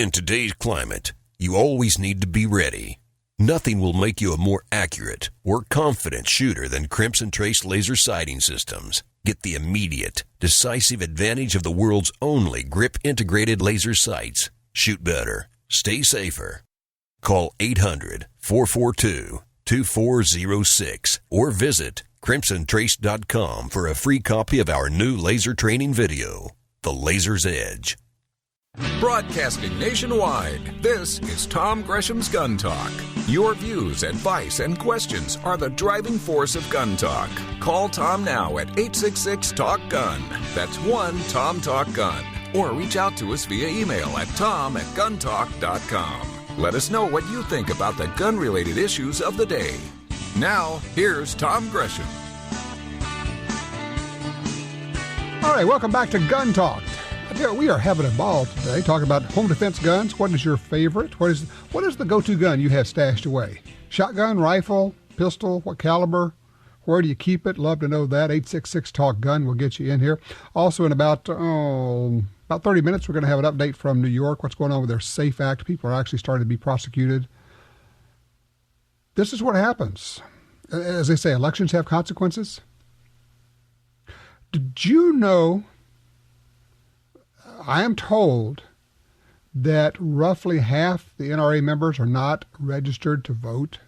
In today's climate, you always need to be ready. Nothing will make you a more accurate or confident shooter than Crimson Trace laser sighting systems. Get the immediate, decisive advantage of the world's only grip-integrated laser sights. Shoot better. Stay safer. Call 800-442-2406 or visit crimsontrace.com for a free copy of our new laser training video, The Laser's Edge. Broadcasting nationwide, this is Tom Gresham's Gun Talk. Your views, advice, and questions are the driving force of gun talk. Call Tom now at 866-TALK-GUN. That's 1-TOM-TALK-GUN. Or reach out to us via email at tom@guntalk.com. Let us know what you think about the gun-related issues of the day. Now, here's Tom Gresham. All right, welcome back to Gun Talk. We are having a ball today talking about home defense guns. What is your favorite? What is the go-to gun you have stashed away? Shotgun, rifle, pistol, what caliber? Where do you keep it? Love to know that. 866-TALK-GUN will get you in here. Also in about 30 minutes, we're going to have an update from New York. What's going on with their SAFE Act? People are actually starting to be prosecuted. This is what happens. As they say, elections have consequences. Did you know, I am told that roughly half the NRA members are not registered to vote.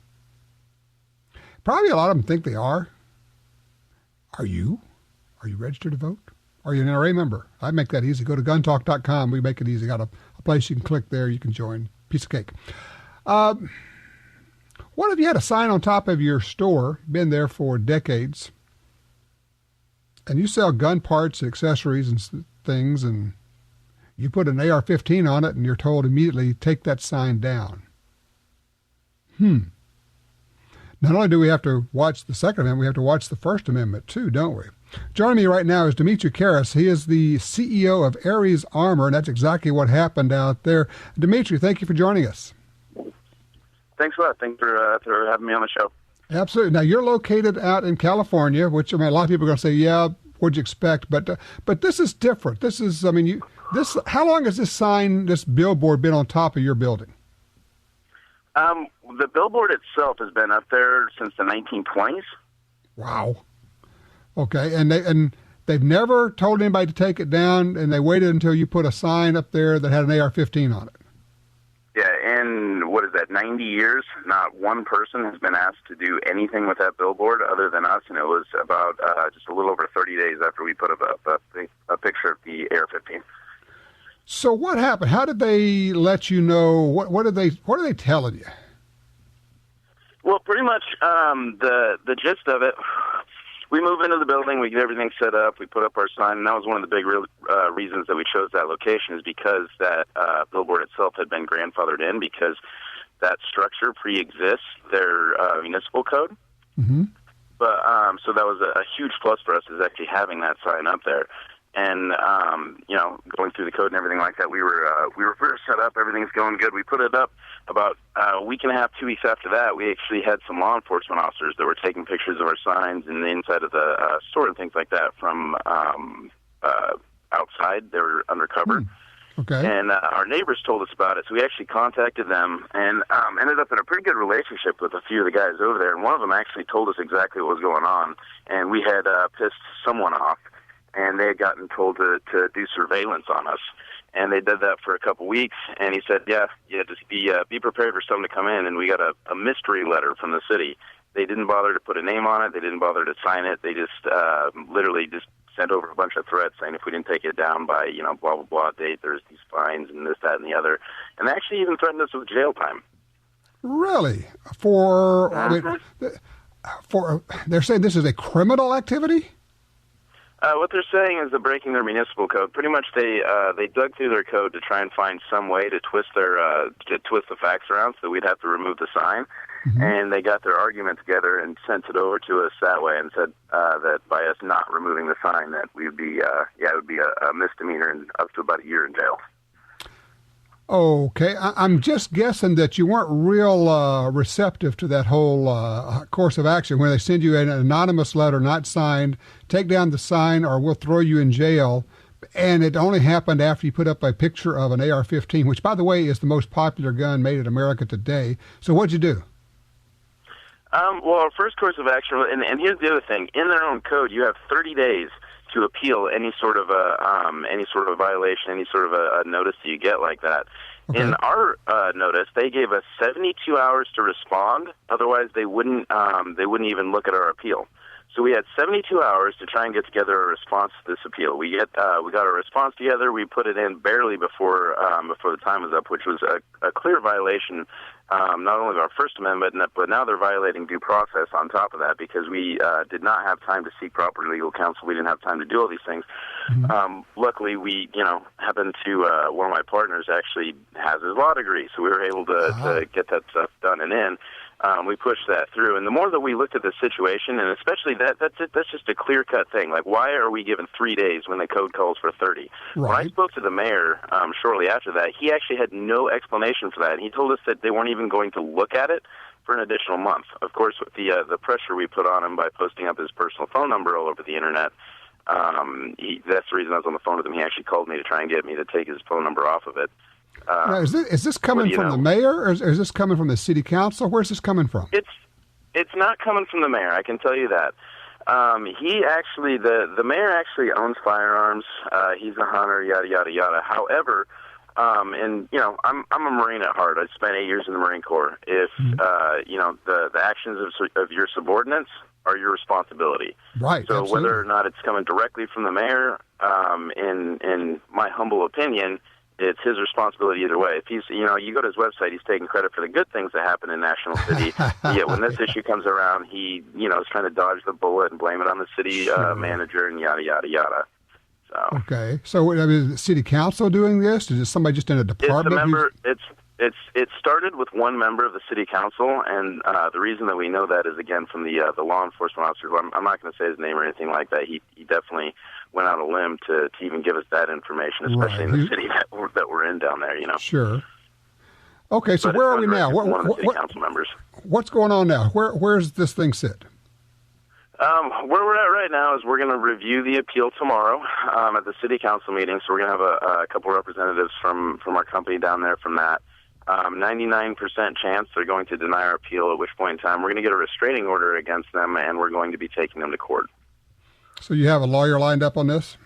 Probably a lot of them think they are. Are you? Are you registered to vote? Are you an NRA member? I make that easy. Go to guntalk.com. We make it easy. Got a place you can click there. You can join. Piece of cake. What if you had a sign on top of your store, been there for decades, and you sell gun parts and accessories and things, and you put an AR-15 on it, and you're told immediately, take that sign down. Not only do we have to watch the Second Amendment, we have to watch the First Amendment too, don't we? Joining me right now is Dimitri Karras. He is the CEO of Aries Armor, and that's exactly what happened out there. Dimitri, thank you for joining us. Thanks a lot. Thanks for having me on the show. Absolutely. Now, you're located out in California, which, I mean, a lot of people are going to say, yeah, what'd you expect? But this is different. This is, how long has this billboard been on top of your building? The billboard itself has been up there since the 1920s. Wow. Okay, and they've never told anybody to take it down, and they waited until you put a sign up there that had an AR-15 on it. Yeah, and what is that, 90 years, not one person has been asked to do anything with that billboard other than us, and it was about just a little over 30 days after we put up a picture of the AR-15. So what happened? How did they let you know? What are they telling you? Well, pretty much the gist of it, we move into the building, we get everything set up, we put up our sign, and that was one of the big reasons that we chose that location, is because that billboard itself had been grandfathered in, because that structure pre-exists their municipal code. Mm-hmm. But so that was a huge plus for us, is actually having that sign up there. And going through the code and everything like that, we were first set up. Everything's going good. We put it up about a week and a half, 2 weeks after that. We actually had some law enforcement officers that were taking pictures of our signs and the inside of the store and things like that from outside. They were undercover. Okay. And our neighbors told us about it, so we actually contacted them and ended up in a pretty good relationship with a few of the guys over there. And one of them actually told us exactly what was going on, and we had pissed someone off. And they had gotten told to do surveillance on us. And they did that for a couple weeks. And he said, yeah, just be prepared for someone to come in. And we got a mystery letter from the city. They didn't bother to put a name on it. They didn't bother to sign it. They just literally just sent over a bunch of threats saying if we didn't take it down by, blah, blah, blah date, there's these fines and this, that, and the other. And they actually even threatened us with jail time. Really? They're saying this is a criminal activity? What they're saying is they're breaking their municipal code. Pretty much, they dug through their code to try and find some way to twist the facts around, so we'd have to remove the sign. Mm-hmm. And they got their argument together and sent it over to us that way, and said that by us not removing the sign, that we'd be it would be a misdemeanor and up to about a year in jail. Okay, I'm just guessing that you weren't real receptive to that whole course of action when they send you an anonymous letter not signed, take down the sign or we'll throw you in jail. And it only happened after you put up a picture of an AR-15, which, by the way, is the most popular gun made in America today. So what'd you do? Well, our first course of action, and here's the other thing: in their own code, you have 30 days to appeal any sort of a violation, any sort of a notice that you get like that. Okay. In our notice, they gave us 72 hours to respond. Otherwise, they wouldn't even look at our appeal. So we had 72 hours to try and get together a response to this appeal. We got our response together. We put it in barely before the time was up, which was a clear violation, not only of our First Amendment, but now they're violating due process on top of that, because we did not have time to seek proper legal counsel. We didn't have time to do all these things. Mm-hmm. Luckily, we happened to one of my partners actually has his law degree, so we were able to get that stuff done and in. We pushed that through, and the more that we looked at the situation, and especially that's just a clear-cut thing. Like, why are we given 3 days when the code calls for 30? Right. When I spoke to the mayor shortly after that, he actually had no explanation for that. He told us that they weren't even going to look at it for an additional month. Of course, with the pressure we put on him by posting up his personal phone number all over the internet, that's the reason I was on the phone with him. He actually called me to try and get me to take his phone number off of it. Now, is this coming from the mayor, or is this coming from the city council? Where's this coming from? It's not coming from the mayor, I can tell you that. He actually, the mayor actually owns firearms. He's a hunter, yada, yada, yada. However, and, I'm a Marine at heart. I spent 8 years in the Marine Corps. If, the actions of your subordinates are your responsibility. Right. So absolutely. Whether or not it's coming directly from the mayor, in my humble opinion, it's his responsibility either way. If he's, you go to his website, he's taking credit for the good things that happen in National City. Yet when this issue comes around, he, is trying to dodge the bullet and blame it on the city manager and yada, yada, yada. So. Okay. So, is the city council doing this? Is it somebody just in a department? It's a member. It started with one member of the city council, and the reason that we know that is, again, from the law enforcement officers. I'm not going to say his name or anything like that. He definitely went out on a limb to even give us that information, especially in the city that we're in down there. Sure. Okay, so where are we now? One of the city council members. What's going on now? Where's this thing sit? Where we're at right now is we're going to review the appeal tomorrow at the city council meeting. So we're going to have a couple representatives from our company down there from that. 99% chance they're going to deny our appeal, at which point in time we're going to get a restraining order against them, and we're going to be taking them to court. So you have a lawyer lined up on this?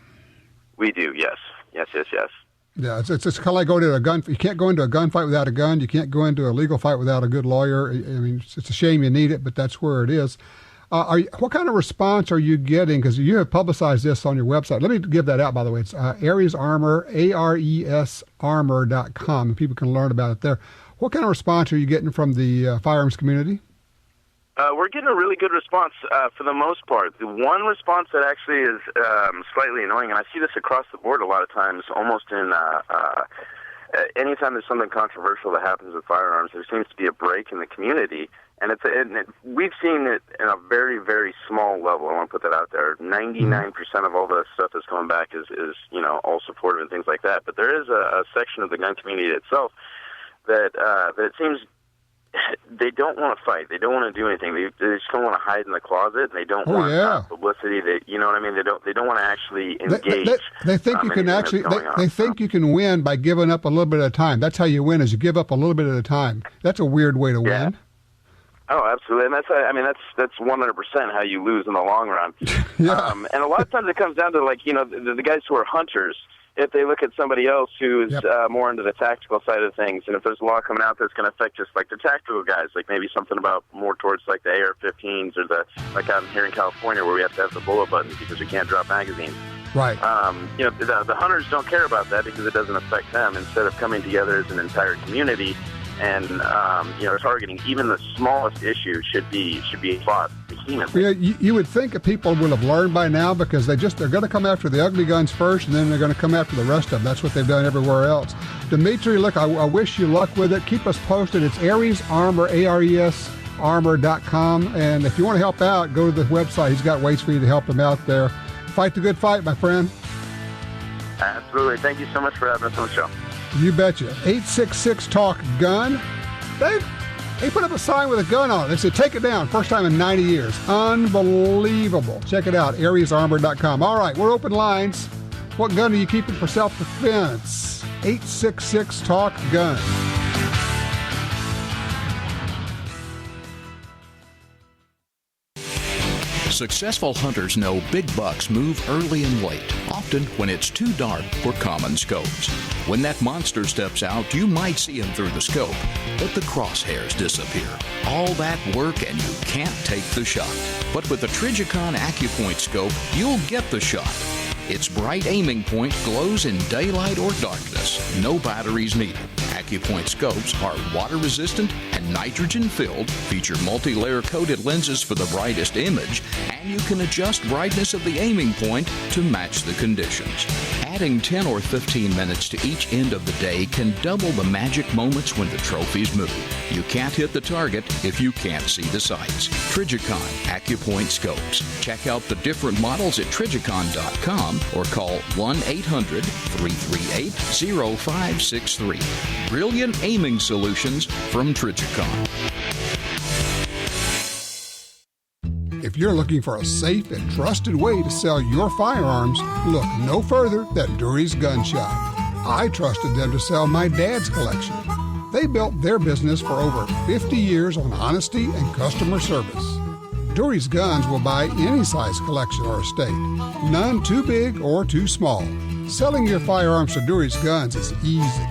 We do, yes. Yes. Yeah, it's kind of like going to a gun. You can't go into a gunfight without a gun. You can't go into a legal fight without a good lawyer. I mean, it's a shame you need it, but that's where it is. What kind of response are you getting? Because you have publicized this on your website. Let me give that out, by the way. It's Ares Armor, ARES Armor.com, and people can learn about it there. What kind of response are you getting from the firearms community? We're getting a really good response for the most part. The one response that actually is slightly annoying, and I see this across the board a lot of times, almost in anytime there's something controversial that happens with firearms, there seems to be a break in the community. And we've seen it in a very, very small level. I want to put that out there. 99% of all the stuff that's coming back is all supportive and things like that. But there is a section of the gun community itself that it seems they don't want to fight. They don't want to do anything. They just don't want to hide in the closet. They don't want publicity. You know what I mean? They don't want to actually engage. They think you can actually. They think you can win by giving up a little bit at a time. That's how you win. Is you give up a little bit at a time. That's a weird way to win. Oh, absolutely, and that's 100% how you lose in the long run. And a lot of times it comes down to the guys who are hunters. If they look at somebody else who's more into the tactical side of things, and if there's a law coming out that's going to affect just like the tactical guys, like maybe something about more towards like the AR-15s or like out here in California where we have to have the bullet buttons because we can't drop magazines. Right. The hunters don't care about that because it doesn't affect them. Instead of coming together as an entire community and targeting even the smallest issue should be fought vehemently. You would think that people would have learned by now because they're going to come after the ugly guns first, and then they're going to come after the rest of them. That's what they've done everywhere else. Dimitri, look, I wish you luck with it. Keep us posted. It's Ares Armor, ARES Armor.com, and if you want to help out, go to the website. He's got ways for you to help him out there. Fight the good fight, my friend. Absolutely. Thank you so much for having us on the show. You betcha. 866-TALK-GUN. They put up a sign with a gun on it. They said, take it down. First time in 90 years. Unbelievable. Check it out, AresArmor.com. All right, we're open lines. What gun are you keeping for self-defense? 866-TALK-GUN. Successful hunters know big bucks move early and late, often when it's too dark for common scopes. When that monster steps out, you might see him through the scope, but the crosshairs disappear. All that work and you can't take the shot. But with the Trigicon AccuPoint scope, you'll get the shot. Its bright aiming point glows in daylight or darkness. No batteries needed. AccuPoint scopes are water-resistant and nitrogen-filled, feature multi-layer coated lenses for the brightest image, and you can adjust brightness of the aiming point to match the conditions. Adding 10 or 15 minutes to each end of the day can double the magic moments when the trophies move. You can't hit the target if you can't see the sights. Trigicon AccuPoint scopes. Check out the different models at Trigicon.com or call 1-800-338-0563. Brilliant aiming solutions from Trigicon. If you're looking for a safe and trusted way to sell your firearms, look no further than Dury's Gun Shop. I trusted them to sell my dad's collection. They built their business for over 50 years on honesty and customer service. Dury's Guns will buy any size collection or estate, none too big or too small. Selling your firearms to Dury's Guns is easy.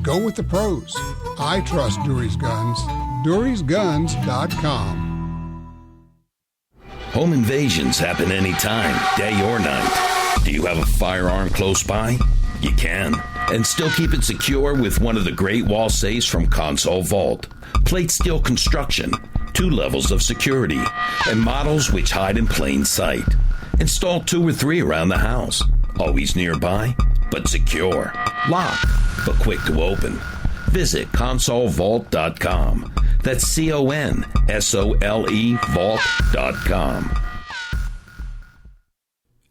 Go with the pros. I trust Dury's Guns. Dury'sGuns.com. Home invasions happen anytime, day or night. Do you have a firearm close by? You can, and still keep it secure with one of the great wall safes from Console Vault. Plate steel construction, 2 levels of security, and models which hide in plain sight. Install 2 or 3 around the house. Always nearby, but secure. Locked, but quick to open. Visit ConsoleVault.com. That's CONSOLE Vault.com.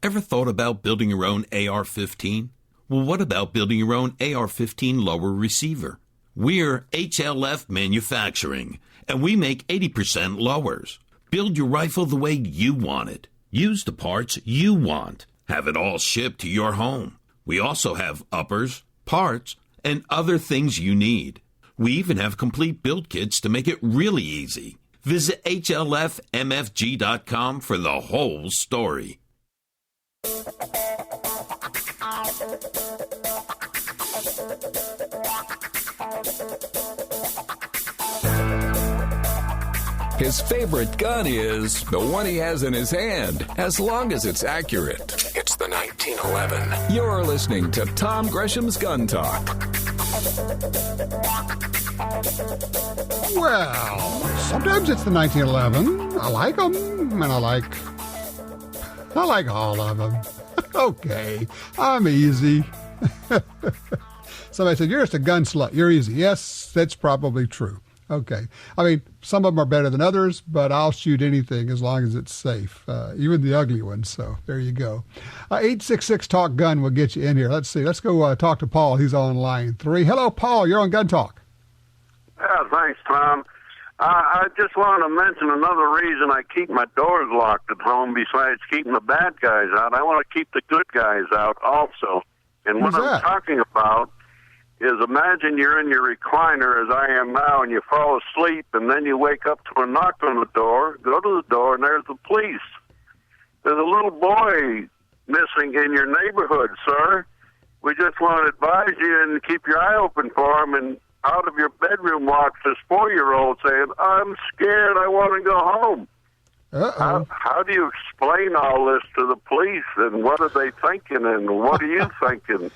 Ever thought about building your own AR-15? Well, what about building your own AR-15 lower receiver? We're HLF Manufacturing, and we make 80% lowers. Build your rifle the way you want it. Use the parts you want. Have it all shipped to your home. We also have uppers, parts, and other things you need. We even have complete build kits to make it really easy. Visit HLFMFG.com for the whole story. His favorite gun is the one he has in his hand, as long as it's accurate. It's the 1911. You're listening to Tom Gresham's Gun Talk. Well, sometimes it's the 1911. I like them, and I like all of them. Okay, I'm easy. Somebody said, you're just a gun slut. You're easy. Yes, that's probably true. Okay. I mean, some of them are better than others, but I'll shoot anything as long as it's safe, even the ugly ones. So there you go. 866-TALK-GUN will get you in here. Let's see. Let's go talk to Paul. He's on line 3. Hello, Paul. You're on Gun Talk. Yeah, thanks, Tom. I just want to mention another reason I keep my doors locked at home besides keeping the bad guys out. I want to keep the good guys out also. And what I'm talking about is imagine you're in your recliner as I am now and you fall asleep and then you wake up to a knock on the door, go to the door, and there's the police. There's a little boy missing in your neighborhood, sir. We just want to advise you and keep your eye open for him, and out of your bedroom walks this 4-year-old saying, I'm scared, I want to go home. How do you explain all this to the police, and what are they thinking, and what are you thinking?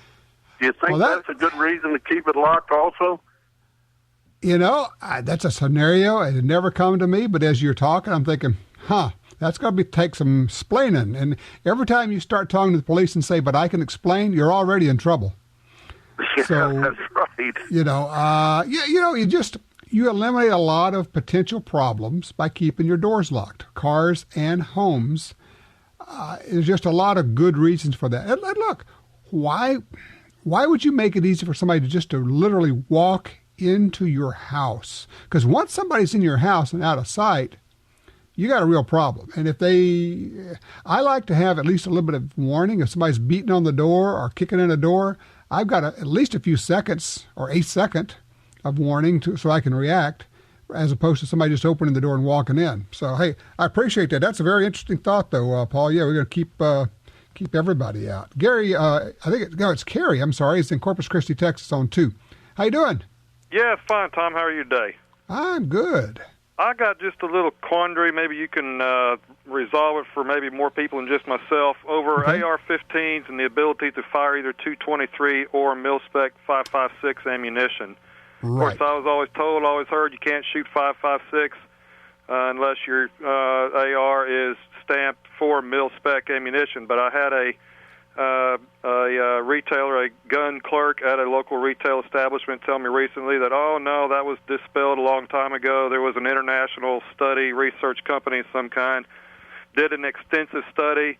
Do you think that's a good reason to keep it locked also? You know, that's a scenario. It had never come to me, but as you're talking, I'm thinking, that's going to take some explaining. And every time you start talking to the police and say, but I can explain, you're already in trouble. Yeah, so, that's right. You eliminate a lot of potential problems by keeping your doors locked. Cars and homes, there's just a lot of good reasons for that. And look, why would you make it easy for somebody to literally walk into your house? Because once somebody's in your house and out of sight, you got a real problem. And I like to have at least a little bit of warning. If somebody's beating on the door or kicking in a door, I've got at least a few seconds or a second of warning so I can react, as opposed to somebody just opening the door and walking in. So, hey, I appreciate that. That's a very interesting thought, though, Paul. Yeah, we're going to keep everybody out. Gary, I think it's Carrie. I'm sorry. It's in Corpus Christi, Texas on 2. How you doing? Yeah, fine, Tom. How are you today? I'm good. I got just a little quandary. Maybe you can resolve it for maybe more people than just myself. Over AR-15s and the ability to fire either .223 or mil-spec 5.56 ammunition. Right. Of course, I was always heard you can't shoot 5.56 unless your AR is stamped for mil-spec ammunition. But I had a retailer, a gun clerk at a local retail establishment tell me recently that, oh, no, that was dispelled a long time ago. There was an international study, research company of some kind, did an extensive study,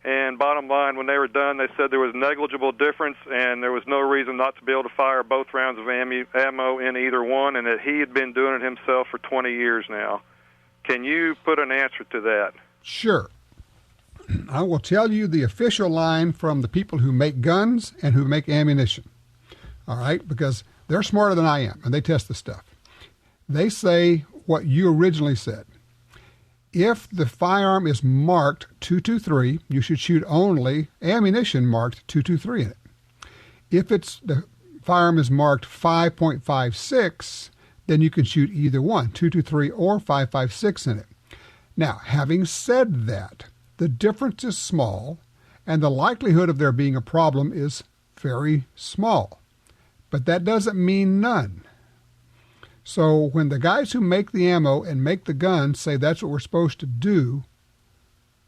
and bottom line, when they were done, they said there was negligible difference and there was no reason not to be able to fire both rounds of ammo in either one, and that he had been doing it himself for 20 years now. Can you put an answer to that? Sure. I will tell you the official line from the people who make guns and who make ammunition. All right? Because they're smarter than I am, and they test the stuff. They say what you originally said. If the firearm is marked .223, you should shoot only ammunition marked .223 in it. If the firearm is marked 5.56, then you can shoot either one, .223 or 5.56 in it. Now, having said that, the difference is small, and the likelihood of there being a problem is very small. But that doesn't mean none. So when the guys who make the ammo and make the guns say that's what we're supposed to do,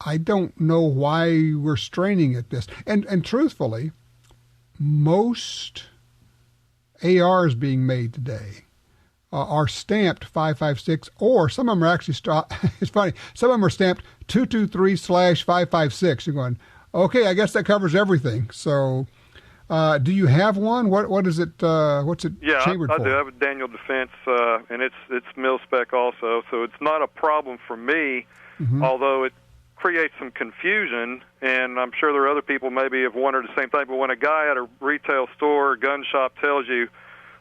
I don't know why we're straining at this. And truthfully, most ARs being made today are stamped 5.56, or some of them are actually, it's funny, some of them are stamped 223/5.56. You're going, okay, I guess that covers everything. So do you have one? What is it? What's it chambered for? Yeah, I do. I have a Daniel Defense, and it's mil-spec also. So it's not a problem for me, although it creates some confusion, and I'm sure there are other people maybe have wondered the same thing. But when a guy at a retail store or gun shop tells you,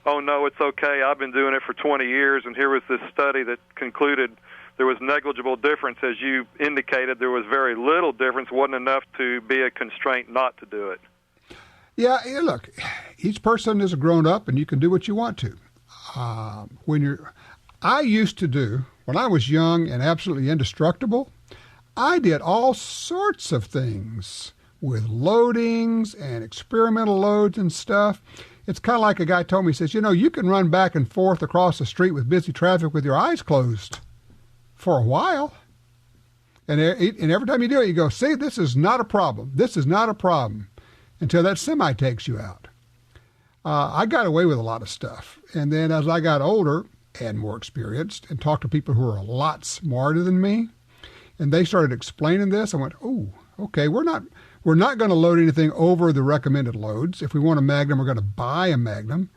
oh, no, it's okay, I've been doing it for 20 years, and here was this study that concluded there was negligible difference. As you indicated, there was very little difference, wasn't enough to be a constraint not to do it. Yeah, look, each person is a grown-up, and you can do what you want to. I used to do, when I was young and absolutely indestructible, I did all sorts of things with loadings and experimental loads and stuff. It's kind of like a guy told me, he says, you can run back and forth across the street with busy traffic with your eyes closed for a while. And every time you do it, you go, see, this is not a problem. This is not a problem, until that semi takes you out. I got away with a lot of stuff. And then as I got older and more experienced and talked to people who are a lot smarter than me, and they started explaining this, I went, oh, okay, we're not going to load anything over the recommended loads. If we want a Magnum, we're going to buy a Magnum.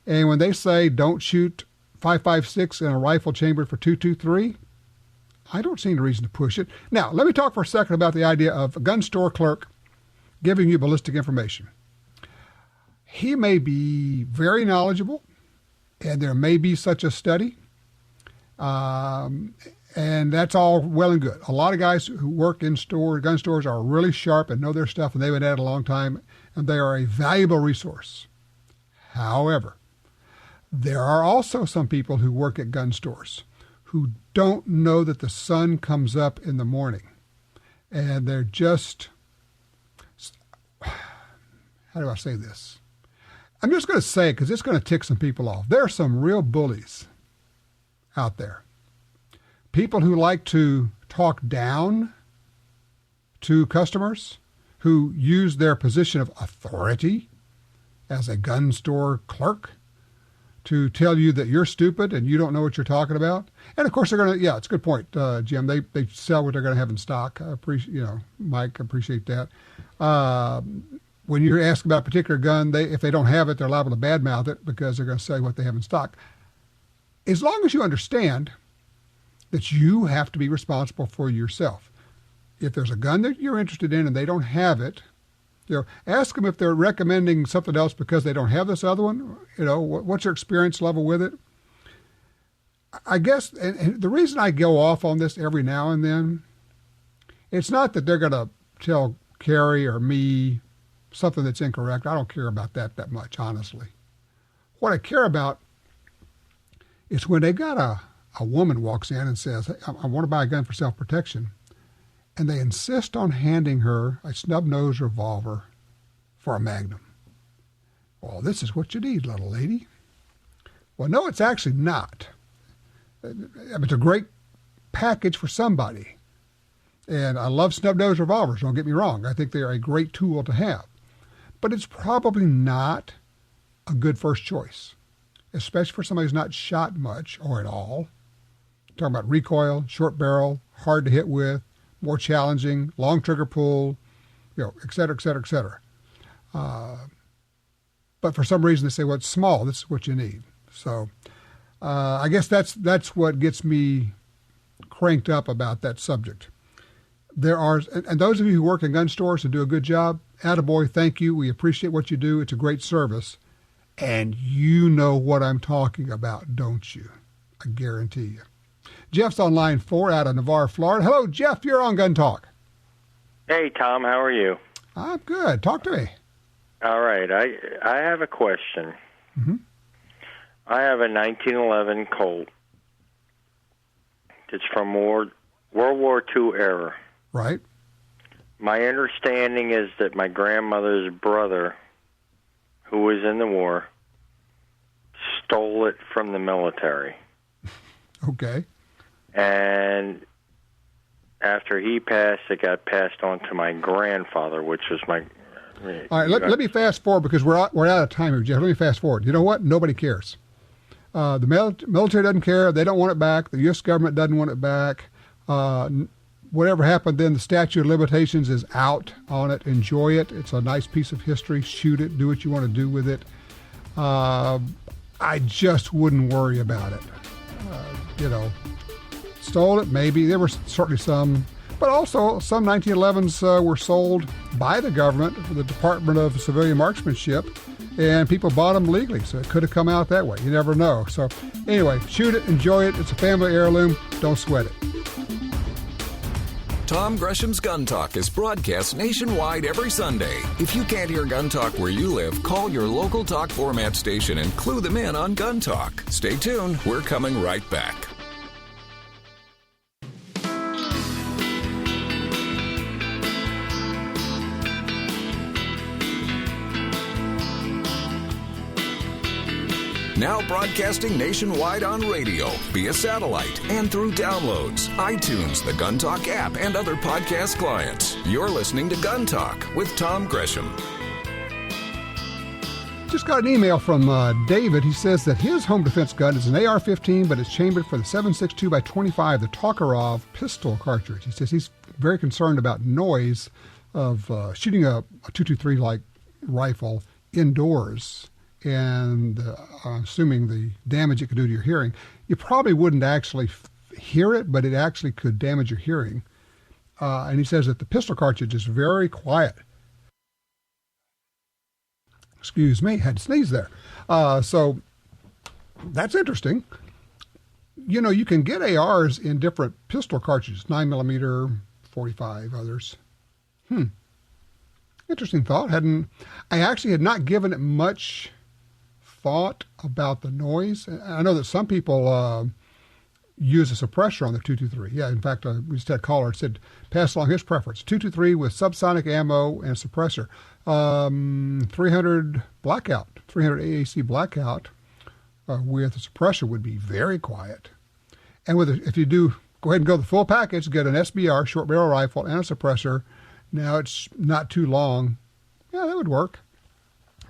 And when they say don't shoot 5.56 in a rifle chambered for .223, I don't see any reason to push it. Now, let me talk for a second about the idea of a gun store clerk giving you ballistic information. He may be very knowledgeable, and there may be such a study, and that's all well and good. A lot of guys who work in gun stores are really sharp and know their stuff, and they've been at it a long time, and they are a valuable resource. However, there are also some people who work at gun stores who don't know that the sun comes up in the morning, and they're just, how do I say this? I'm just going to say it because it's going to tick some people off. There are some real bullies out there. People who like to talk down to customers, who use their position of authority as a gun store clerk to tell you that you're stupid and you don't know what you're talking about. And of course they're going to, yeah, it's a good point, Jim. They sell what they're going to have in stock. I appreciate, Mike, I appreciate that. When you ask about a particular gun, if they don't have it, they're liable to badmouth it because they're going to say what they have in stock. As long as you understand that you have to be responsible for yourself. If there's a gun that you're interested in and they don't have it, ask them if they're recommending something else because they don't have this other one. What's your experience level with it? I guess, and the reason I go off on this every now and then, it's not that they're going to tell Carrie or me something that's incorrect. I don't care about that much, honestly. What I care about is when they got a woman walks in and says, hey, I want to buy a gun for self-protection, and they insist on handing her a snub-nosed revolver for a Magnum. Well, this is what you need, little lady. Well, no, it's actually not. It's a great package for somebody. And I love snub-nosed revolvers, don't get me wrong. I think they're a great tool to have. But it's probably not a good first choice, especially for somebody who's not shot much or at all. Talking about recoil, short barrel, hard to hit with, more challenging, long trigger pull, et cetera, et cetera, et cetera. But for some reason they say, well, it's small, this is what you need. So I guess that's what gets me cranked up about that subject. There are, and those of you who work in gun stores and do a good job, attaboy, thank you. We appreciate what you do. It's a great service. And you know what I'm talking about, don't you? I guarantee you. Jeff's on line 4 out of Navarre, Florida. Hello, Jeff. You're on Gun Talk. Hey, Tom. How are you? I'm good. Talk to me. All right. I have a question. Mm-hmm. I have a 1911 Colt. It's from World War II era. Right. My understanding is that my grandmother's brother, who was in the war, stole it from the military. Okay. And after he passed, it got passed on to my grandfather, which was my... All right, let me fast forward because we're out of time here, Jeff. Let me fast forward. You know what? Nobody cares. The military doesn't care. They don't want it back. The U.S. government doesn't want it back. Whatever happened then, the statute of limitations is out on it. Enjoy it. It's a nice piece of history. Shoot it. Do what you want to do with it. I just wouldn't worry about it. Stole it, maybe. There were certainly some. But also, some 1911s were sold by the government, the Department of Civilian Marksmanship, and people bought them legally. So it could have come out that way. You never know. So anyway, shoot it. Enjoy it. It's a family heirloom. Don't sweat it. Tom Gresham's Gun Talk is broadcast nationwide every Sunday. If you can't hear Gun Talk where you live, call your local talk format station and clue them in on Gun Talk. Stay tuned. We're coming right back. Now broadcasting nationwide on radio, via satellite, and through downloads, iTunes, the Gun Talk app, and other podcast clients. You're listening to Gun Talk with Tom Gresham. Just got an email from David. He says that his home defense gun is an AR-15, but it's chambered for the 7.62 by 25, the Tokarov pistol cartridge. He says he's very concerned about noise of shooting a 223-like rifle indoors. And I'm assuming the damage it could do to your hearing. You probably wouldn't actually hear it, but it actually could damage your hearing. And he says that the pistol cartridge is very quiet. Excuse me, had to sneeze there. So that's interesting. You can get ARs in different pistol cartridges, 9mm, 45, others. Interesting thought. I actually had not given it much thought about the noise. I know that some people use a suppressor on the 223. Yeah, in fact, we just had a caller said, pass along his preference. 223 with subsonic ammo and suppressor. 300 blackout, 300 AAC blackout with a suppressor would be very quiet. And if you do, go ahead and go the full package, get an SBR, short barrel rifle, and a suppressor. Now it's not too long. Yeah, that would work.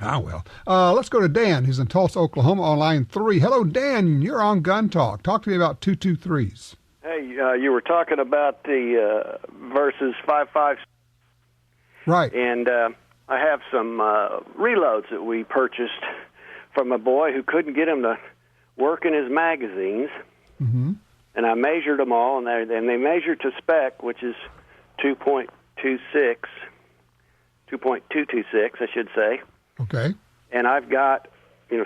Well. Let's go to Dan. He's in Tulsa, Oklahoma on line 3. Hello, Dan. You're on Gun Talk. Talk to me about 223s. Hey, you were talking about the versus 5.5. Right. And I have some reloads that we purchased from a boy who couldn't get him to work in his magazines. Mm-hmm. And I measured them all, and they measured to spec, which is 2.226, I should say. Okay. And I've got,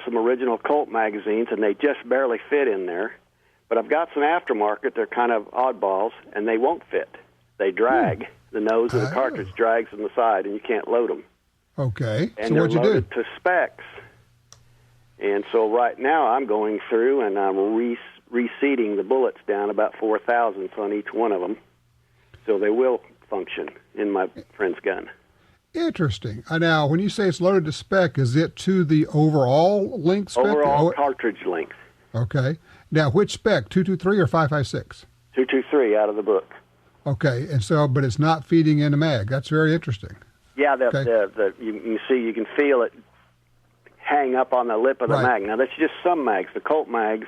some original Colt magazines, and they just barely fit in there. But I've got some aftermarket. They're kind of oddballs, and they won't fit. They drag. The nose of the cartridge drags on the side, and you can't load them. Okay. And so what'd you do? they're loaded to specs. And so right now I'm going through and I'm reseating the bullets down about 4 thousandths on each one of them, so they will function in my friend's gun. Interesting. Now, when you say it's loaded to spec, is it to the overall length spec? Overall cartridge length. Okay. Now, which spec, 223 or 5.56? 223 out of the book. Okay, and so, but it's not feeding into mag. That's very interesting. Yeah, you see, you can feel it hang up on the lip of the mag. Now, that's just some mags. The Colt mags,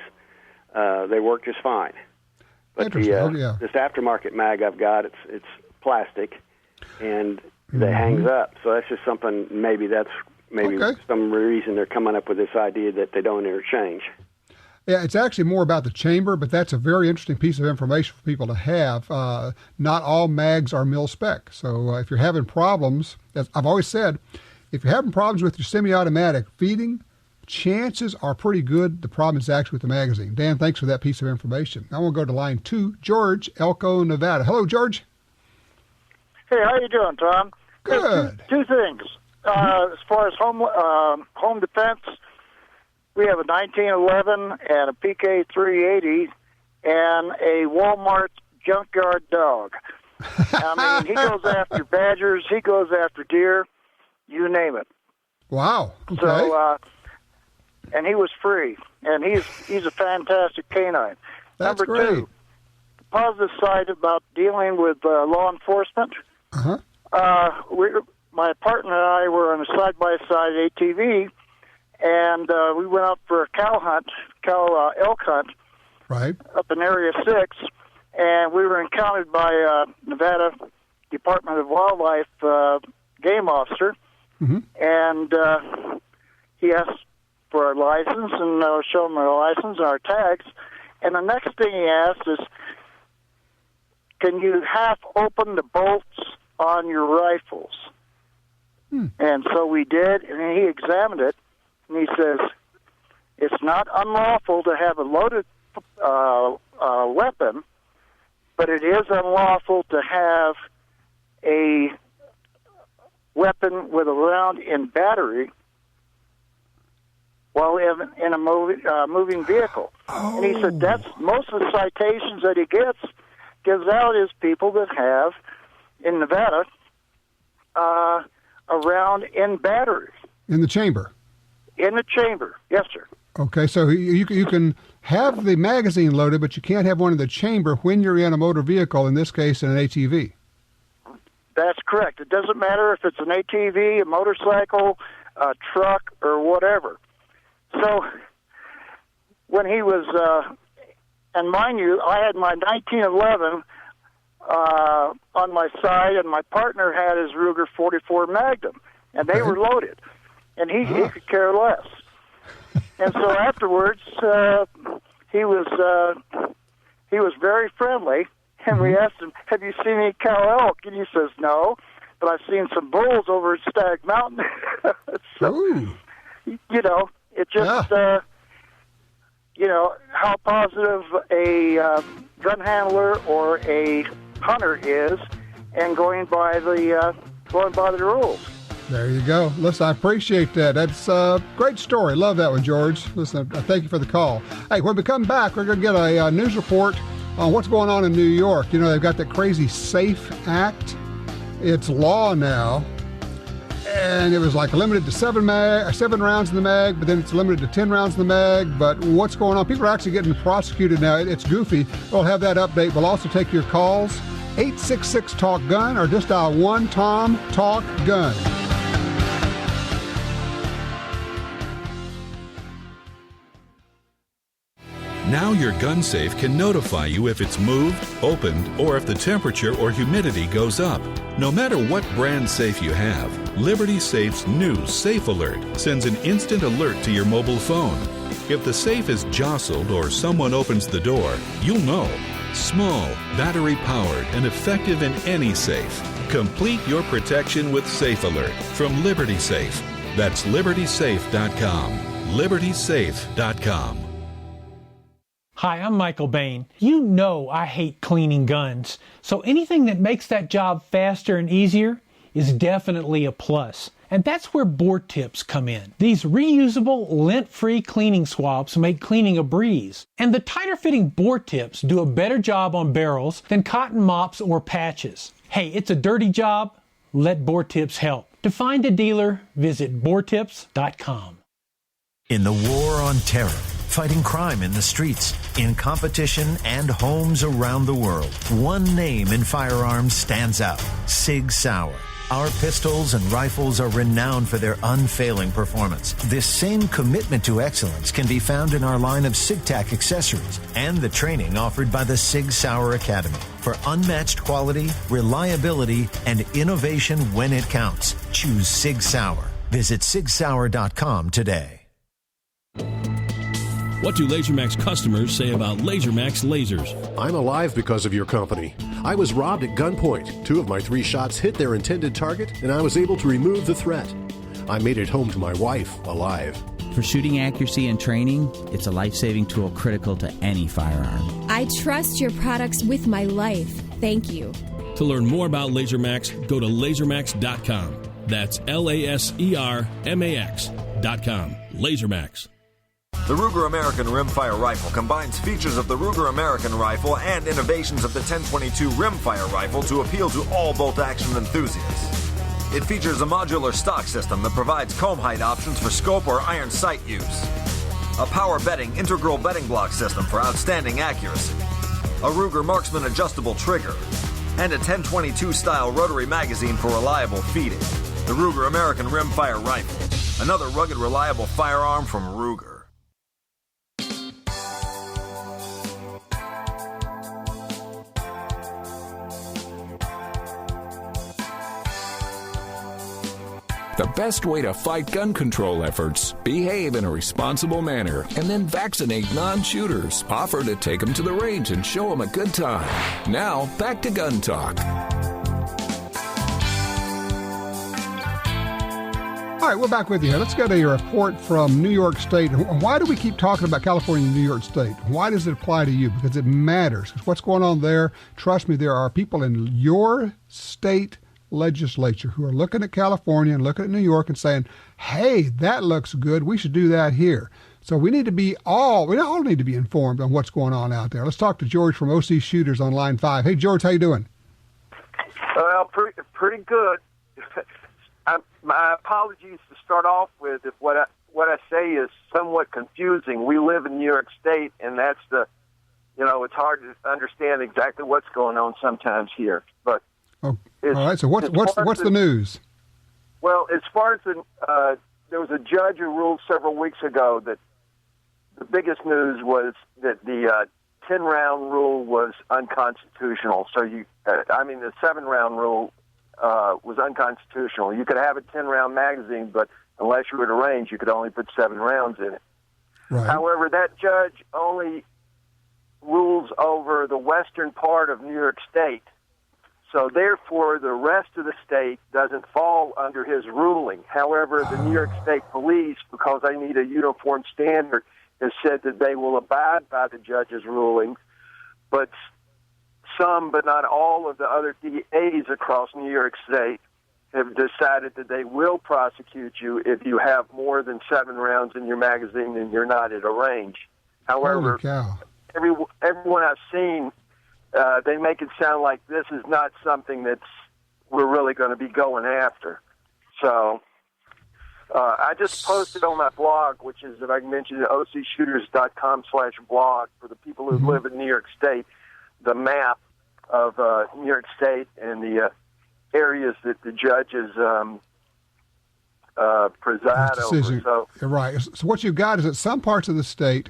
they work just fine. But this aftermarket mag I've got, it's plastic, and it hangs up. So that's just something. Maybe some reason they're coming up with this idea that they don't interchange. Yeah, it's actually more about the chamber, but that's a very interesting piece of information for people to have. Not all mags are mil spec. So if you're having problems, as I've always said, if you're having problems with your semi-automatic feeding, chances are pretty good the problem is actually with the magazine. Dan, thanks for that piece of information. I want to go to line 2, George, Elko, Nevada. Hello, George. Hey, how you doing, Tom? Good. Two things. As far as home defense, we have a 1911 and a PK 380 and a Walmart junkyard dog. I mean, he goes after badgers, he goes after deer, you name it. Wow. Okay. So, and he was free, and he's a fantastic canine. That's Number great. 2, the positive side about dealing with law enforcement. My partner and I were on a side-by-side ATV, and we went out for a elk hunt, right, up in Area 6, and we were encountered by Nevada Department of Wildlife game officer, and he asked for our license, and showed him our license and our tags, and the next thing he asked is, can you half open the bolts on your rifles? And so we did, and he examined it, and he says, it's not unlawful to have a loaded weapon, but it is unlawful to have a weapon with a round in battery while in a moving vehicle. And he said that's most of the citations that he gives out is people that have, in Nevada, a round in battery. In the chamber? In the chamber, yes, sir. Okay, so you can have the magazine loaded, but you can't have one in the chamber when you're in a motor vehicle, in this case, in an ATV. That's correct. It doesn't matter if it's an ATV, a motorcycle, a truck, or whatever. So when he was, and mind you, I had my 1911 on my side, and my partner had his Ruger 44 Magnum, and they were loaded, and he could care less. And so afterwards, he was very friendly, and we asked him, "Have you seen any cow elk?" And he says, "No, but I've seen some bulls over at Stag Mountain." So, it just, how positive a gun handler or a hunter is, and going by the rules. There you go. Listen, I appreciate that. That's a great story. Love that one, George. Listen, thank you for the call. Hey, when we come back, we're going to get a news report on what's going on in New York. You know, they've got that crazy SAFE Act. It's law now. And it was like limited to 7 rounds in the mag, but then it's limited to 10 rounds in the mag. But what's going on? People are actually getting prosecuted now. It's goofy. We'll have that update. We'll also take your calls. 866-TALK-GUN or just dial 1-TOM-TALK-GUN. Now your gun safe can notify you if it's moved, opened, or if the temperature or humidity goes up. No matter what brand safe you have, Liberty Safe's new Safe Alert sends an instant alert to your mobile phone. If the safe is jostled or someone opens the door, you'll know. Small, battery-powered, and effective in any safe. Complete your protection with Safe Alert from Liberty Safe. That's libertysafe.com. libertysafe.com. Hi, I'm Michael Bain. You know I hate cleaning guns, so anything that makes that job faster and easier is definitely a plus. And that's where bore tips come in. These reusable, lint-free cleaning swabs make cleaning a breeze. And the tighter-fitting bore tips do a better job on barrels than cotton mops or patches. Hey, it's a dirty job. Let bore tips help. To find a dealer, visit boretips.com. In the war on terror, fighting crime in the streets, in competition and homes around the world, one name in firearms stands out: Sig Sauer. Our pistols and rifles are renowned for their unfailing performance. This same commitment to excellence can be found in our line of SigTac accessories and the training offered by the Sig Sauer Academy. For unmatched quality, reliability, and innovation when it counts, choose Sig Sauer. Visit sigsauer.com today. What do LaserMax customers say about LaserMax lasers? I'm alive because of your company. I was robbed at gunpoint. 2 of my 3 shots hit their intended target, and I was able to remove the threat. I made it home to my wife alive. For shooting accuracy and training, it's a life-saving tool critical to any firearm. I trust your products with my life. Thank you. To learn more about LaserMax, go to lasermax.com. That's LaserMax.com. LaserMax. The Ruger American Rimfire Rifle combines features of the Ruger American Rifle and innovations of the 1022 Rimfire Rifle to appeal to all bolt-action enthusiasts. It features a modular stock system that provides comb height options for scope or iron sight use, a power bedding integral bedding block system for outstanding accuracy, a Ruger Marksman adjustable trigger, and a 1022-style rotary magazine for reliable feeding. The Ruger American Rimfire Rifle, another rugged, reliable firearm from Ruger. The best way to fight gun control efforts: behave in a responsible manner and then vaccinate non-shooters. Offer to take them to the range and show them a good time. Now, back to Gun Talk. All right, we're back with you. Let's get a report from New York State. Why do we keep talking about California and New York State? Why does it apply to you? Because it matters. Because what's going on there, trust me, there are people in your state legislature who are looking at California and looking at New York and saying, hey, that looks good. We should do that here. So we all need to be informed on what's going on out there. Let's talk to George from OC Shooters on line 5. Hey, George, how you doing? Well, pretty good. My apologies to start off with if what I say is somewhat confusing. We live in New York State, and that's it's hard to understand exactly what's going on sometimes here. But all right. So what's the news? Well, as far as there was a judge who ruled several weeks ago that the biggest news was that the 10-round rule was unconstitutional. So the 7-round rule was unconstitutional. You could have a 10-round magazine, but unless you were at a range, you could only put 7 rounds in it. Right. However, that judge only rules over the western part of New York State. So therefore, the rest of the state doesn't fall under his ruling. However, the New York State Police, because they need a uniform standard, has said that they will abide by the judge's ruling. But some, but not all, of the other DAs across New York State have decided that they will prosecute you if you have more than 7 rounds in your magazine and you're not at a range. However, everyone I've seen, they make it sound like this is not something we're really going to be going after. So I just posted on my blog, which is, if I can mention it, ocshooters.com/blog, for the people who live in New York State, the map of New York State and the areas that the judges preside over. So, right. So what you've got is that some parts of the state,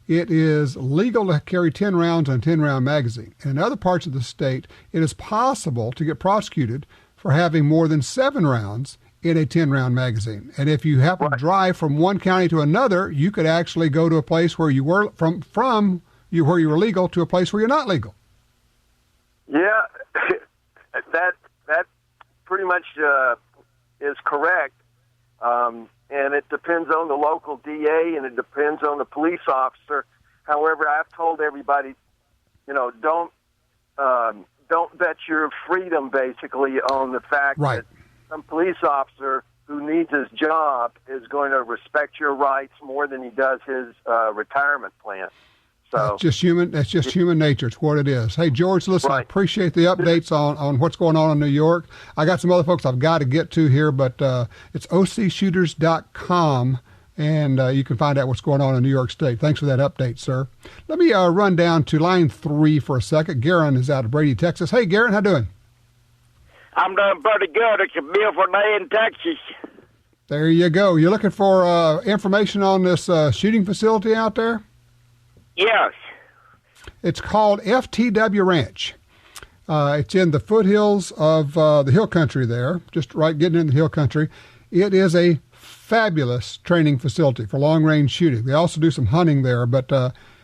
it is legal to carry 10 rounds on a 10-round magazine. In other parts of the state, it is possible to get prosecuted for having more than 7 rounds in a 10-round magazine. And if you happen to drive from one county to another, you could actually go to a place where you were from where you were legal to a place where you're not legal. Yeah, that pretty much is correct. And it depends on the local DA, and it depends on the police officer. However, I've told everybody, don't bet your freedom basically on the fact that some police officer who needs his job is going to respect your rights more than he does his retirement plan. So that's just human. That's just human nature. It's what it is. Hey, George, listen, I appreciate the updates on what's going on in New York. I got some other folks I've got to get to here, but it's ocshooters.com, and you can find out what's going on in New York State. Thanks for that update, sir. Let me run down to line 3 for a second. Garen is out of Brady, Texas. Hey, Garen, how doing? I'm doing pretty good. It's a beautiful day in Texas. There you go. You're looking for information on this shooting facility out there? Yes. It's called FTW Ranch. It's in the foothills of the hill country there, just right getting in the hill country. It is a fabulous training facility for long-range shooting. They also do some hunting there, but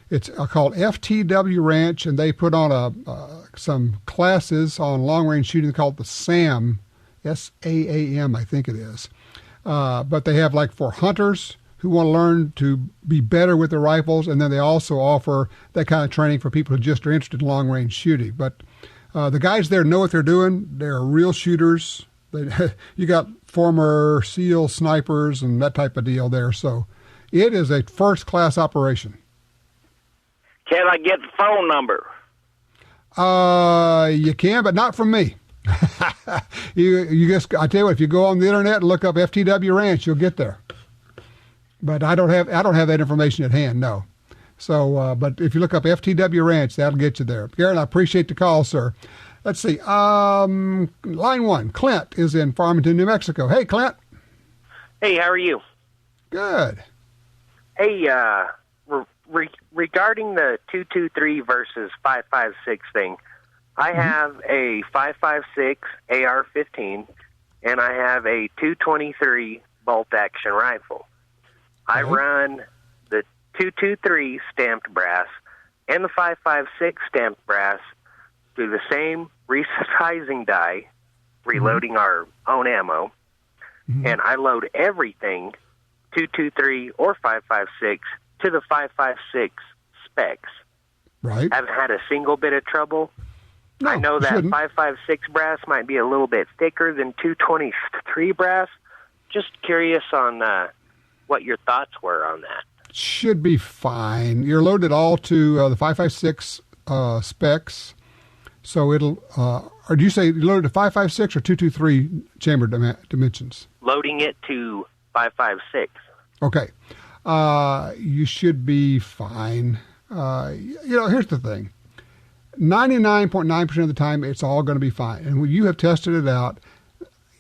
it's called FTW Ranch, and they put on some classes on long-range shooting called the SAM, S-A-A-M, I think it is. But they have for hunters who want to learn to be better with their rifles, and then they also offer that kind of training for people who just are interested in long-range shooting. But the guys there know what they're doing. They're real shooters. You got former SEAL snipers and that type of deal there. So it is a first-class operation. Can I get the phone number? You can, but not from me. You just, I tell you what, if you go on the internet and look up FTW Ranch, you'll get there. But I don't have that information at hand, no. So, but if you look up FTW Ranch, that'll get you there. Garen, I appreciate the call, sir. Let's see. Line 1, Clint is in Farmington, New Mexico. Hey, Clint. Hey, how are you? Good. Hey, regarding the 223 versus 556 thing, I have a 556 AR-15, and I have a 223 bolt-action rifle. I run the 223 stamped brass and the 556 stamped brass through the same resizing die, reloading our own ammo, and I load everything, 223 or 556, to the 556 specs. Right. I haven't had a single bit of trouble. No, I know that shouldn't. 556 brass might be a little bit thicker than 223 brass. Just curious on what your thoughts were on that. Should be fine. You're loaded all to the 556 specs, so it'll. Or do you say you loaded to 556 or 223 chamber dimensions? Loading it to 556. Okay, you should be fine. Here's the thing: 99.9% of the time, it's all going to be fine. And when you have tested it out,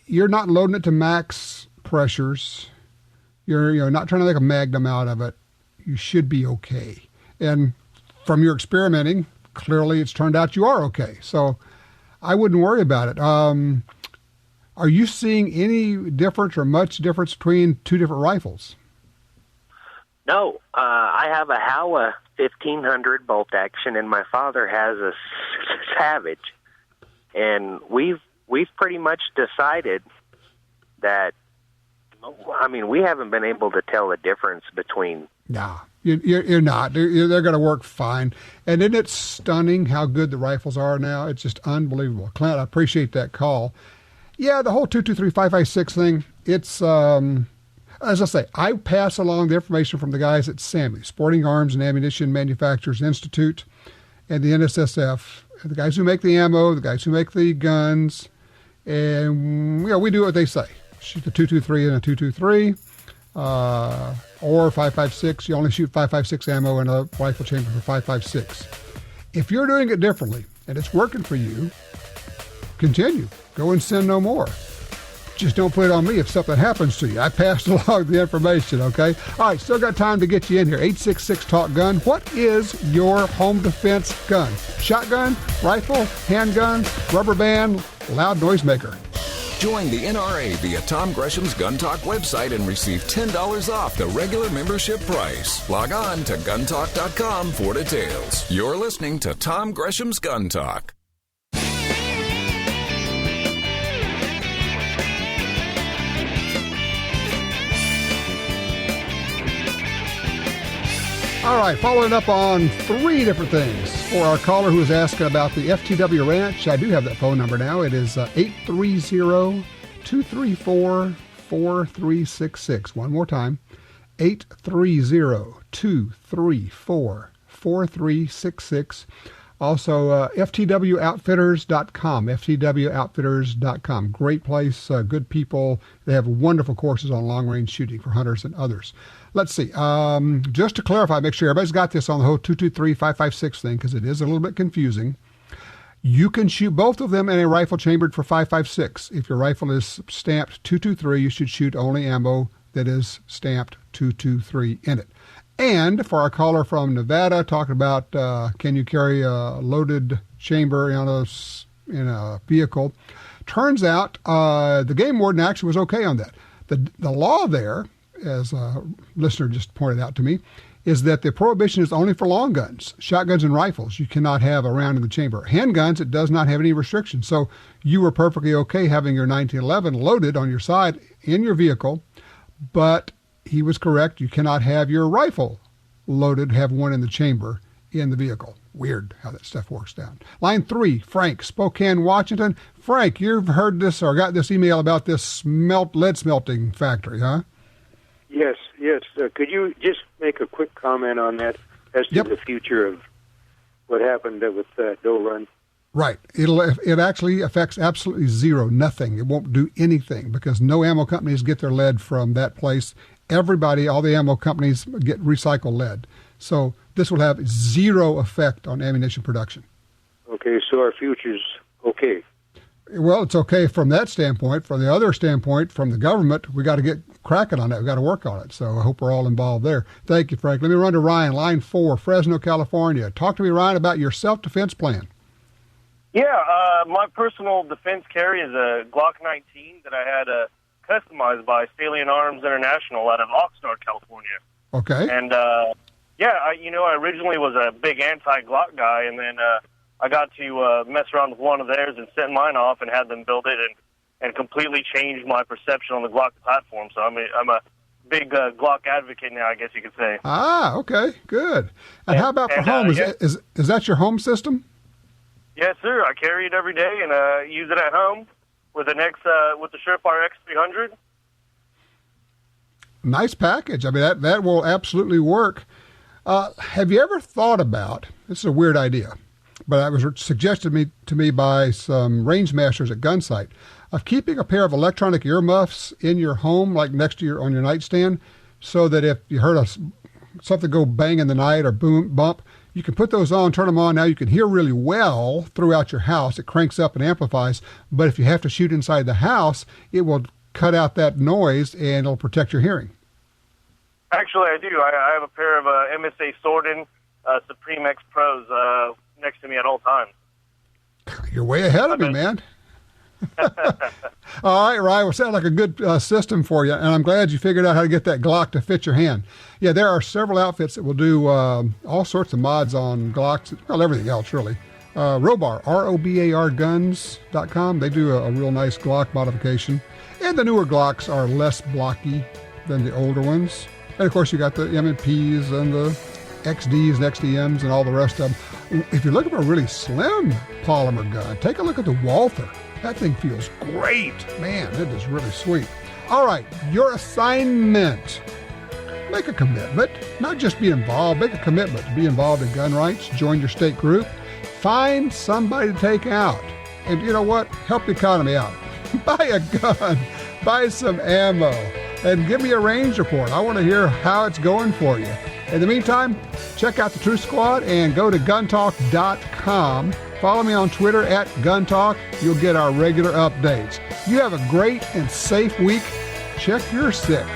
you're not loading it to max pressures. You're not trying to make a magnum out of it. You should be okay. And from your experimenting, clearly it's turned out you are okay. So I wouldn't worry about it. Are you seeing any difference or much difference between two different rifles? No. I have a Howa 1500 bolt action, and my father has a Savage. And we've pretty much decided that, we haven't been able to tell the difference between. No, you're not. They're going to work fine. And isn't it stunning how good the rifles are now? It's just unbelievable. Clint, I appreciate that call. Yeah, the whole 223 556 thing, it's, as I say, I pass along the information from the guys at SAMI, Sporting Arms and Ammunition Manufacturers Institute, and the NSSF, the guys who make the ammo, the guys who make the guns, and we do what they say. Shoot the 223 and a 223, or 556. You only shoot 556 ammo in a rifle chamber for 556. If you're doing it differently and it's working for you, continue. Go and send no more. Just don't put it on me if something happens to you. I passed along the information, okay? All right, still got time to get you in here. 866-TALK-GUN. What is your home defense gun? Shotgun, rifle, handgun, rubber band, loud noisemaker? Join the NRA via Tom Gresham's Gun Talk website and receive $10 off the regular membership price. Log on to guntalk.com for details. You're listening to Tom Gresham's Gun Talk. All right, following up on 3 different things for our caller who is asking about the FTW Ranch. I do have that phone number now. It is 830-234-4366. One more time, 830-234-4366. Also, FTWOutfitters.com, FTWOutfitters.com. Great place, good people. They have wonderful courses on long-range shooting for hunters and others. Let's see. Just to clarify, make sure everybody's got this on the whole 223-556 thing, because it is a little bit confusing. You can shoot both of them in a rifle chambered for 556. If your rifle is stamped 223, you should shoot only ammo that is stamped 223 in it. And for our caller from Nevada, talking about can you carry a loaded chamber in a vehicle, turns out the game warden actually was okay on that. The law there, as a listener just pointed out to me, is that the prohibition is only for long guns, shotguns and rifles. You cannot have a round in the chamber. Handguns, it does not have any restrictions. So you were perfectly okay having your 1911 loaded on your side in your vehicle, but he was correct. You cannot have your rifle loaded, have one in the chamber in the vehicle. Weird how that stuff works down. Line 3, Frank, Spokane, Washington. Frank, you've heard this or got this email about this lead smelting factory, huh? Yes. Could you just make a quick comment on that as to the future of what happened with Doe Run? Right. It actually affects absolutely zero, nothing. It won't do anything because no ammo companies get their lead from that place. Everybody, all the ammo companies get recycled lead. So this will have zero effect on ammunition production. Okay, so our future's okay. Well, it's okay from that standpoint. From the other standpoint, from the government, we got to get cracking on that. We got to work on it. So I hope we're all involved there. Thank you, Frank. Let me run to Ryan, line 4, Fresno, California. Talk to me, Ryan, about your self-defense plan. Yeah, my personal defense carry is a Glock 19 that I had customized by Salient Arms International out of Oxnard, California. Okay. And, I originally was a big anti-Glock guy, and then I got to mess around with one of theirs and send mine off and had them build it and completely changed my perception on the Glock platform. So I'm a big Glock advocate now, I guess you could say. Ah, okay, good. And how about for home? Is that your home system? Yes, sir. I carry it every day and use it at home with the Surefire X300. Nice package. I mean, that will absolutely work. Have you ever thought about, this is a weird idea, but it was suggested to me by some range masters at Gunsight, of keeping a pair of electronic earmuffs in your home, like next to on your nightstand, so that if you heard something go bang in the night or boom, bump, you can put those on, turn them on. Now you can hear really well throughout your house. It cranks up and amplifies. But if you have to shoot inside the house, it will cut out that noise and it'll protect your hearing. Actually, I do. I have a pair of MSA Sordin Supreme X Pros next to me at all times. You're way ahead of me, man. All right, Ryan, well, sounds like a good system for you, and I'm glad you figured out how to get that Glock to fit your hand. Yeah, there are several outfits that will do all sorts of mods on Glocks, well, everything else, really. Robar, R-O-B-A-R guns.com. They do a real nice Glock modification, and the newer Glocks are less blocky than the older ones. And, of course, you got the M&Ps and the XDs and XDMs and all the rest of them. If you're looking for a really slim polymer gun, take a look at the Walther. That thing feels great. Man, it is really sweet. All right, your assignment. Make a commitment. Not just be involved. Make a commitment to be involved in gun rights. Join your state group. Find somebody to take out. And you know what? Help the economy out. Buy a gun. Buy some ammo. And give me a range report. I want to hear how it's going for you. In the meantime, check out the Truth Squad and go to guntalk.com. Follow me on Twitter at GunTalk. You'll get our regular updates. You have a great and safe week. Check your 6.